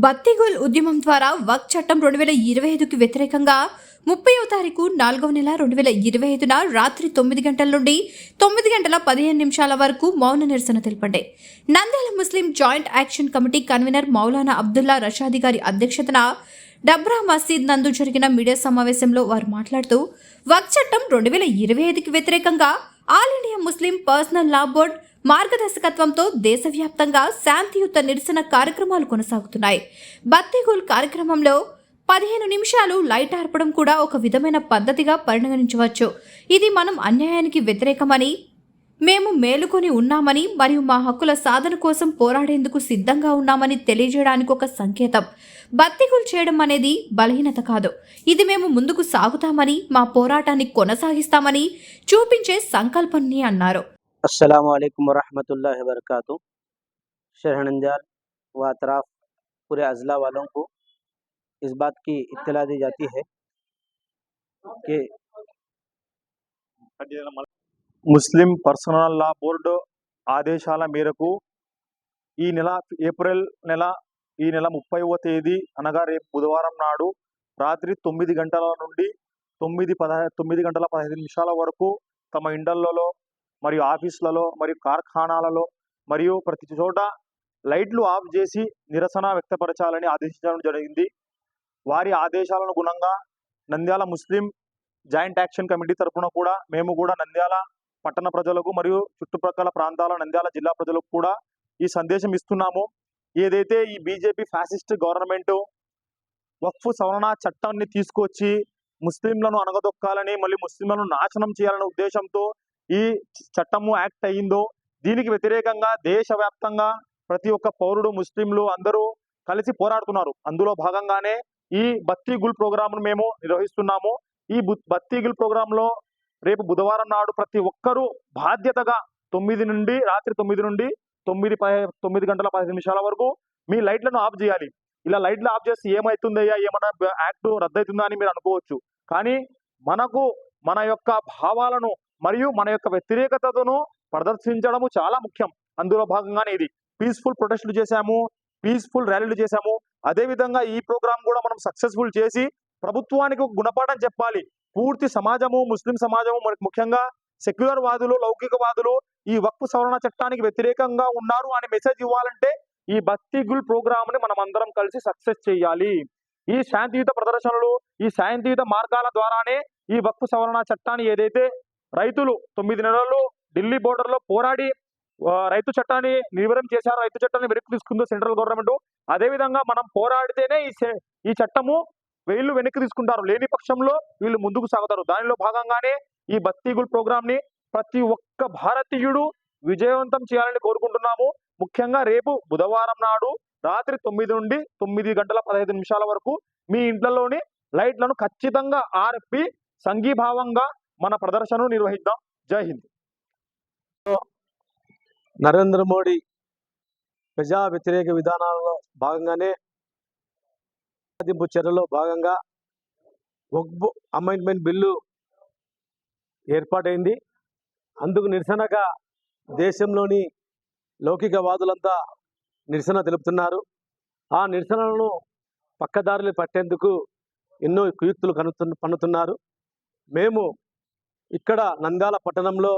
బత్తిగోల్ ఉద్యమం ద్వారా వక్ చట్టం 2025కి వ్యతిరేకంగా 30వ తారీఖు 4వ నెల 2025న రాత్రి 9 గంటల నుండి 9 గంటల 15 నిమిషాల వరకు మౌన నిరసన తెలపండి. Nandyala Muslim joint action committee convener Maulana Abdullah Rashadi గారి అధ్యక్షతన డబ్రా మసీద్ నందు జరిగిన మీడియా సమావేశంలో వారు మాట్లాడుతూ వక్ చట్టం 2025కి వ్యతిరేకంగా ఆల్ ఇండియా ముస్లిం పర్సనల్ లా బోర్డ్ మార్గదర్శకత్వంతో దేశవ్యాప్తంగా శాంతియుత నిరసన కార్యక్రమాలు కొనసాగుతున్నాయి. బత్తిగోల్ కార్యక్రమంలో 15 నిమిషాలు లైట్ ఆర్పడం కూడా ఒక విధమైన పద్ధతిగా పరిగణించవచ్చు. ఇది మనం అన్యాయానికి వ్యతిరేకమని, మేము మేలుకొని ఉన్నామని మరియు మా హక్కుల సాధన కోసం పోరాడేందుకు సిద్ధంగా ఉన్నామని తెలియజేయడానికి ఒక సంకేతం. బత్తిగోల్ చేయడం అనేది బలహీనత కాదు, ఇది మేము ముందుకు సాగుతామని, మా పోరాటాన్ని కొనసాగిస్తామని చూపించే సంకల్పాన్ని అన్నారు. अस्सलाम वालेकुम वरहमतुल्लाहि वबरकातुहू। शहर नंद्याल व अतराफ पूरे अजला वालों को इस बात की इत्तला दी जाती है कि ముస్లిం పర్సనల్ లా బోర్డు ఆదేశాల మేరకు ఈ నెల ఏప్రిల్ నెల 30వ తేదీ అనగా రేపు బుధవారం నాడు రాత్రి 9 గంటల నుండి 9 గంటల 15 నిమిషాల వరకు తమ ఇండళ్లలో మరియు ఆఫీసులలో మరియు కార్ఖానాలలో మరియు ప్రతి చోట లైట్లు ఆఫ్ చేసి నిరసన వ్యక్తపరచాలని ఆదేశించడం జరిగింది. వారి ఆదేశాలను గుణంగా Nandyala Muslim joint action committee తరఫున కూడా మేము కూడా నంద్యాల పట్టణ ప్రజలకు మరియు చుట్టుప్రక్కల ప్రాంతాల నంద్యాల జిల్లా ప్రజలకు కూడా ఈ సందేశం ఇస్తున్నాము. ఏదైతే ఈ బీజేపీ ఫ్యాసిస్ట్ గవర్నమెంట్ వక్ఫ్ సవరణ చట్టాన్ని తీసుకొచ్చి ముస్లింలను అణగదొక్కాలని మళ్ళీ ముస్లింలను నాశనం చేయాలనే ఉద్దేశంతో ఈ చట్టము యాక్ట్ అయ్యిందో, దీనికి వ్యతిరేకంగా దేశవ్యాప్తంగా ప్రతి ఒక్క పౌరుడు ముస్లింలు అందరూ కలిసి పోరాడుతున్నారు. అందులో భాగంగానే ఈ బత్తిగుల్ ప్రోగ్రామ్ను మేము నిర్వహిస్తున్నాము. ఈ బత్తిగుల్ ప్రోగ్రాంలో రేపు బుధవారం నాడు ప్రతి ఒక్కరూ బాధ్యతగా రాత్రి 9 నుండి 9 గంటల 10 నిమిషాల వరకు మీ లైట్లను ఆఫ్ చేయాలి. ఇలా లైట్లు ఆఫ్ చేసి ఏమవుతుందయ్యా, ఏమన్నా యాక్ట్ రద్దవుతుందా అని మీరు అనుకోవచ్చు. కానీ మనకు మన యొక్క భావాలను మరియు మన యొక్క వ్యతిరేకతను ప్రదర్శించడము చాలా ముఖ్యం. అందులో భాగంగానే ఇది పీస్ఫుల్ ప్రొటెస్టులు చేశాము, పీస్ఫుల్ ర్యాలీలు చేశాము. అదేవిధంగా ఈ ప్రోగ్రామ్ కూడా మనం సక్సెస్ఫుల్ చేసి ప్రభుత్వానికి గుణపాఠం చెప్పాలి. పూర్తి సమాజము, ముస్లిం సమాజము, ముఖ్యంగా సెక్యులర్ వాదులు, లౌకికవాదులు ఈ వక్ఫ్ సవరణ చట్టానికి వ్యతిరేకంగా ఉన్నారు అనే మెసేజ్ ఇవ్వాలంటే ఈ బత్తిగుల్ ప్రోగ్రామ్ ని మనం అందరం కలిసి సక్సెస్ చేయాలి. ఈ శాంతియుత ప్రదర్శనలు, ఈ శాంతియుత మార్గాల ద్వారానే ఈ వక్ఫ్ సవరణ చట్టాన్ని ఏదైతే రైతులు 9 నెలలు ఢిల్లీ బోర్డర్ లో పోరాడి రైతు చట్టాన్ని నిర్వీర్యం చేశారు, రైతు చట్టాన్ని వెనక్కి తీసుకుందో సెంట్రల్ గవర్నమెంట్, అదే విధంగా మనం పోరాడితేనే ఈ చట్టము వీళ్ళు వెనక్కి తీసుకుంటారు, లేని పక్షంలో వీళ్ళు ముందుకు సాగుతారు. దానిలో భాగంగానే ఈ బత్తిగుల్ ప్రోగ్రామ్ ని ప్రతి ఒక్క భారతీయుడు విజయవంతం చేయాలని కోరుకుంటున్నాము. ముఖ్యంగా రేపు బుధవారం నాడు రాత్రి 9 నుండి 9 గంటల 15 నిమిషాల వరకు మీ ఇంట్లలోని లైట్లను ఖచ్చితంగా ఆర్పి సంఘీభావంగా మన ప్రదర్శనను నిర్వహిద్దాం. జై హింద్. నరేంద్ర మోడీ ప్రజా వ్యతిరేక విధానాలలో భాగంగానే చర్యలో భాగంగా వక్ఫ్ అమెండ్మెంట్ బిల్లు ఏర్పాటైంది. అందుకు నిరసనగా దేశంలోని లౌకికవాదులంతా నిరసన తెలుపుతున్నారు. ఆ నిరసనలను పక్కదారులు పట్టేందుకు ఎన్నో కుయుక్తులు పన్నుతున్నారు. మేము ఇక్కడ నంద్యాల పట్టణంలో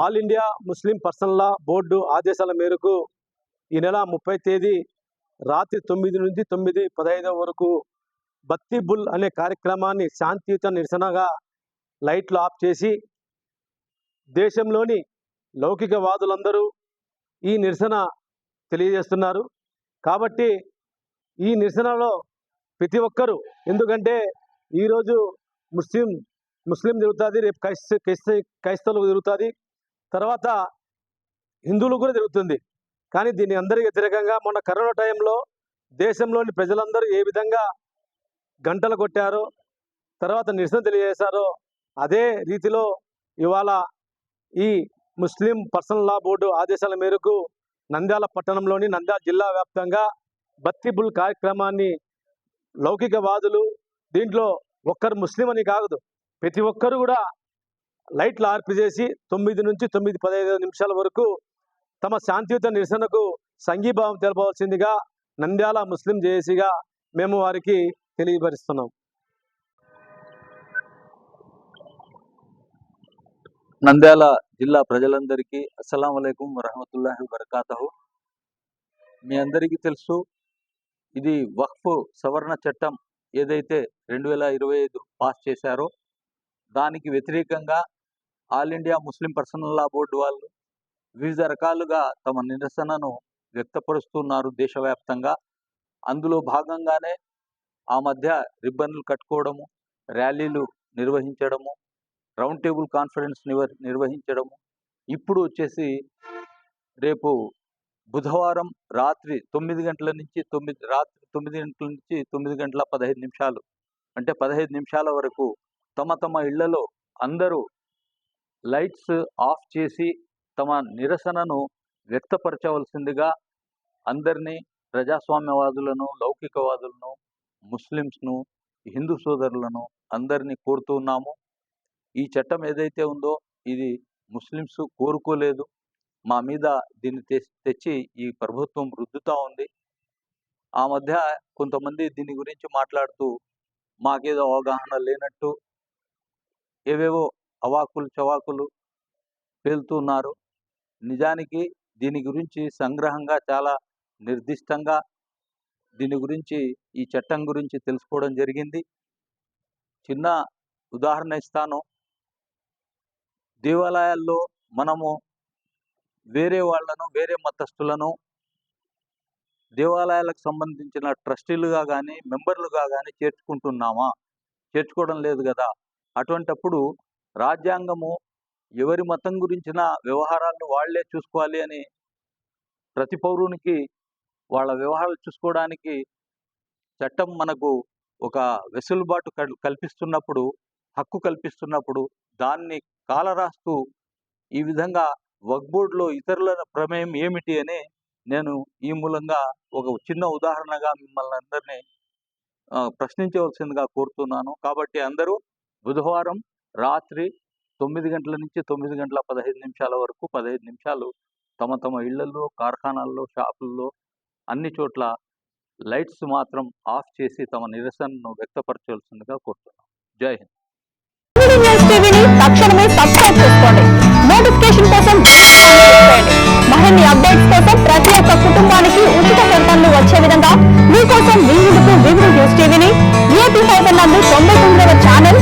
ఆల్ ఇండియా ముస్లిం పర్సనల్ లా బోర్డు ఆదేశాల మేరకు ఈ నెల 30 తేదీ రాత్రి 9 నుంచి 9:15 వరకు బత్తిబుల్ అనే కార్యక్రమాన్ని శాంతియుత నిరసనగా లైట్లు ఆఫ్ చేసి దేశంలోని లౌకికవాదులందరూ ఈ నిరసన తెలియజేస్తున్నారు. కాబట్టి ఈ నిరసనలో ప్రతి ఒక్కరూ, ఎందుకంటే ఈరోజు ముస్లిం జరుగుతుంది, రేపు క్రైస్తవులకు జరుగుతుంది, తర్వాత హిందువులకు కూడా జరుగుతుంది. కానీ దీని అందరికీ వ్యతిరేకంగా మొన్న కరోనా టైంలో దేశంలోని ప్రజలందరూ ఏ విధంగా గంటలు కొట్టారో, తర్వాత నిరసన తెలియజేశారో, అదే రీతిలో ఇవాళ ఈ ముస్లిం పర్సనల్ లా బోర్డు ఆదేశాల మేరకు నంద్యాల పట్టణంలోని నంద్యాల జిల్లా వ్యాప్తంగా బత్తిబుల్ కార్యక్రమాన్ని లౌకికవాదులు, దీంట్లో ఒక్కరు ముస్లిం అని కాదు, ప్రతి ఒక్కరు కూడా లైట్లు ఆర్పి చేసి 9 నుంచి 9:15 నిమిషాల వరకు తమ శాంతియుత నిరసనకు సంఘీభావం తెలపవలసిందిగా నంద్యాల ముస్లిం జేఏసీగా మేము వారికి తెలియపరుస్తున్నాం. నంద్యాల జిల్లా ప్రజలందరికీ అస్సలాం వలైకుం వరహమతుల్లాహి వబరకాతుహు. మీ అందరికీ తెలుసు, ఇది వక్ఫ్ సవరణ చట్టం ఏదైతే 2025 పాస్ చేశారో దానికి వ్యతిరేకంగా ఆల్ ఇండియా ముస్లిం పర్సనల్ లా బోర్డు వాళ్ళు వివిధ రకాలుగా తమ నిరసనను వ్యక్తపరుస్తున్నారు దేశవ్యాప్తంగా. అందులో భాగంగానే ఆ మధ్య రిబ్బన్లు కట్టుకోవడము, ర్యాలీలు నిర్వహించడము, రౌండ్ టేబుల్ కాన్ఫరెన్స్ నిర్వహించడము, ఇప్పుడు వచ్చేసి రేపు బుధవారం రాత్రి 9 గంటల నుంచి 9 గంటల 15 నిమిషాలు అంటే 15 నిమిషాల వరకు తమ తమ ఇళ్లలో అందరూ లైట్స్ ఆఫ్ చేసి తమ నిరసనను వ్యక్తపరచవలసిందిగా అందరినీ, ప్రజాస్వామ్యవాదులను, లౌకికవాదులను, ముస్లిమ్స్ను, హిందూ సోదరులను అందరినీ కోరుతున్నాము. ఈ చట్టం ఏదైతే ఉందో ఇది ముస్లిమ్స్ కోరుకోలేదు, మా మీద దీన్ని తెచ్చి ఈ ప్రభుత్వం రుద్దుతూ ఉంది. ఆ మధ్య కొంతమంది దీని గురించి మాట్లాడుతూ మాకేదో అవగాహన లేనట్టు ఏవేవో అవాకులు చవాకులు పేలుతున్నారు. నిజానికి దీని గురించి సంగ్రహంగా, చాలా నిర్దిష్టంగా దీని గురించి, ఈ చట్టం గురించి తెలుసుకోవడం జరిగింది. చిన్న ఉదాహరణ ఇస్తాను. దేవాలయాల్లో మనము వేరే వాళ్ళను, వేరే మతస్థులను దేవాలయాలకు సంబంధించిన ట్రస్టీలుగా కానీ, మెంబర్లుగా కానీ చేర్చుకుంటున్నామా? చేర్చుకోవడం లేదు కదా. అటువంటప్పుడు రాజ్యాంగము ఎవరి మతం గురించిన వ్యవహారాలను వాళ్లే చూసుకోవాలి అని, ప్రతి పౌరునికి వాళ్ళ వ్యవహారాలు చూసుకోవడానికి చట్టం మనకు ఒక వెసులుబాటు కల్పిస్తున్నప్పుడు, హక్కు కల్పిస్తున్నప్పుడు దాన్ని కాలరాస్తూ ఈ విధంగా వక్ఫ్ బోర్డులో ఇతరుల ప్రమేయం ఏమిటి అని నేను ఈ మూలంగా ఒక చిన్న ఉదాహరణగా మిమ్మల్ని అందరినీ ప్రశ్నించవలసిందిగా కోరుతున్నాను. కాబట్టి అందరూ బుధవారం రాత్రి 9 గంటల నుంచి 9 గంటల 15 నిమిషాల వరకు 15 నిమిషాలు తమ తమ ఇళ్లలో, కార్ఖానాల్లో, షాపుల్లో అన్ని చోట్ల లైట్స్ మాత్రం ఆఫ్ చేసి తమ నిరసనను వ్యక్తపరచవలసిందిగా కోరుతున్నాను. జై హింద్. టీవీని తక్షణమే సబ్స్క్రైబ్ చేసుకోండి. నోటిఫికేషన్ కోసం మరిన్ని అప్డేట్స్ కోసం ప్రతి ఒక్క కుటుంబానికి ఉచిత ప్రకటనలు వచ్చే విధంగా మీకోసం మీ ముందుకు వివిధ న్యూస్ టీవీని ఏపీ 5 నందు 99వ ఛానల్